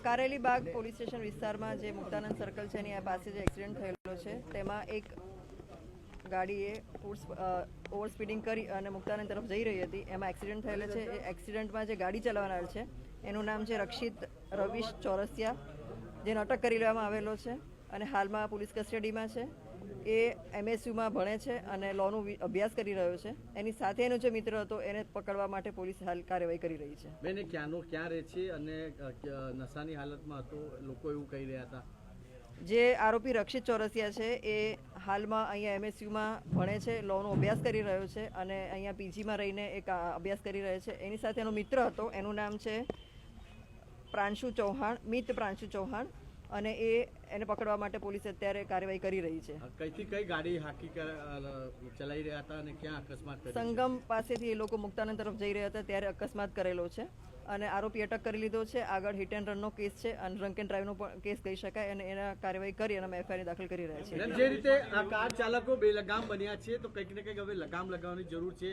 Karelibaug police station વિસ્તારમાં જે Muktanand circle છે એની પાસે જે એક્સિડન્ટ થયેલો છે તેમાં એક ગાડીએ ઓવર સ્પીડિંગ કરી અને મુક્તાનંદ તરફ જઈ રહી હતી. એમાં એક્સિડન્ટ થયેલો છે. એ એક્સિડન્ટમાં જે ગાડી ચલાવનાર છે એનું નામ છે રક્ષિત રવિશ ચોરસિયા, જેને અટક કરી લેવામાં આવેલો છે અને હાલમાં પોલીસ કસ્ટડીમાં છે. એ MSUમાં ભણે છે અને લોનો અભ્યાસ કરી રહ્યો છે. એની સાથે એનો જે મિત્ર હતો એને પકડવા માટે પોલીસ હાલ કાર્યવાહી કરી રહી છે. બેને ક્યાં રહે છે અને નશાની હાલતમાં હતો, લોકો એવું કહી રહ્યા હતા? જે આરોપી રક્ષિત ચોરસિયા છે એ હાલમાં અહીંયા MSUમાં ભણે છે, લોનો અભ્યાસ કરી રહ્યો છે અને અહીંયા PGમાં રહીને એક અભ્યાસ કરી રહ્યો છે. એની સાથે એનો મિત્ર હતો, એનું નામ છે પ્રાંશુ ચૌહાણ, મિત પ્રાંશુ ચૌહાણ, અને એને પકડવા માટે પોલીસ અત્યારે કાર્યવાહી કરી રહી છે. કઈથી કઈ ગાડી હાકી ચલાવી રહ્યા હતા અને ક્યાં અકસ્માત થયો? સંગમ પાસેથી એ લોકો મુક્તાનંદ તરફ જઈ રહ્યા હતા ત્યારે અકસ્માત કરેલો છે અને આરોપી અટક કરી લીધો છે. આગળ હિટ એન્ડ રનનો કેસ છે અને ડ્રંક એન્ડ ડ્રાઈવનો પણ કેસ કહી શકાય અને એના કાર્યવાહી કરી અને FIR દાખલ કરી રહ્યા છીએ. જે રીતે આ કાર ચાલકો બેલગામ બન્યા છે તો કંઈક ને કંઈક હવે લગામ લગાવવાની જરૂર છે,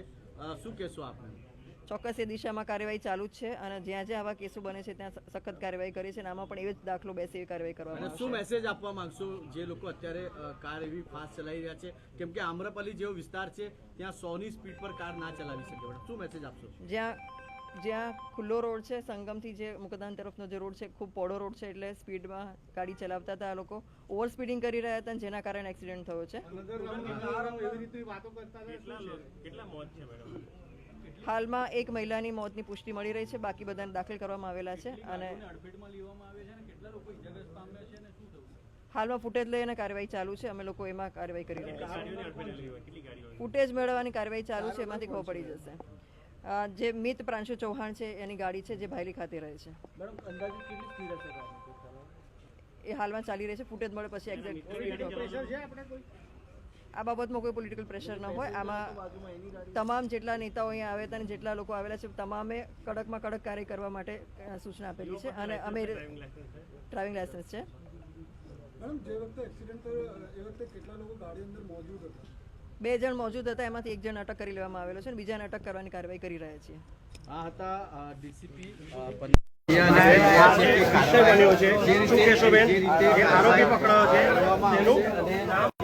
શું કહેશો આપને? ચોક્કસ એ દિશામાં કાર્યવાહી ચાલુ જ છે અને જ્યાં જ્યાં આવા કેસો બને છે ત્યાં સખત કાર્યવાહી કરી છે અને આમાં પણ એવો જ દાખલો બેસે એવી કાર્યવાહી કરવામાં આવશે. શું મેસેજ આપવા માંગશો જે લોકો અત્યારે કાર એવી ફાસ્ટ ચલાવી રહ્યા છે, કેમ કે આમ્રપલ્લી જેવો વિસ્તાર છે ત્યાં 100ની સ્પીડ પર કાર ના ચલાવી શકે, શું મેસેજ આપશો? જ્યાં ખુલ્લો રોડ છે, સંગમથી જે મુકદાન તરફનો જે રોડ છે ખૂબ પહોળો રોડ છે, એટલે સ્પીડમાં ગાડી ચલાવતા હતા આ લોકો, ઓવર સ્પીડિંગ કરી રહ્યા હતા જેના કારણે એક્સિડન્ટ થયો છે. હાલમાં એક મહિલાની મોતની પુષ્ટિ મળી રહી છે, બાકી બધાને દાખલ કરવામાં આવેલા છે અને હાલમાં ફૂટેજ લઈને કાર્યવાહી ચાલુ છે. અમે લોકો એમાં કાર્યવાહી કરી રહ્યા છીએ. ફૂટેજ મેળવવાની કાર્યવાહી ચાલુ છે, એમાંથી ખબર પડી જશે. જે મિત પ્રાંશુ ચૌહાણ છે એની ગાડી છે જે ભાયલી ખાતે રહે છે. એ હાલમાં ચાલી રહી છે. ફૂટેજ મળે પછી એક્ઝેક્ટ આ બાબતમાં કોઈ પોલિટિકલ પ્રેશર ન હોય. આમાં તમામ જેટલા નેતાઓ અહીંયા આવ્યા હતા અને જેટલા લોકો આવેલા છે તમામે કડકમાં કડક કાર્ય કરવા માટે સૂચના આપેલી છે અને અમે ડ્રાઇવિંગ લાયસન્સ છે. જે વખતે એક્સિડન્ટ થયો એ વખતે કેટલા લોકો ગાડી અંદર મોજૂદ હતા? 2 જણ મોજૂદ હતા, એમાંથી 1 જણ અટક કરી લેવામાં આવેલો છે અને બીજાને અટક કરવાની કાર્યવાહી કરી રહ્યા છીએ. આ હતા DCP આરોપી પકડાયો છે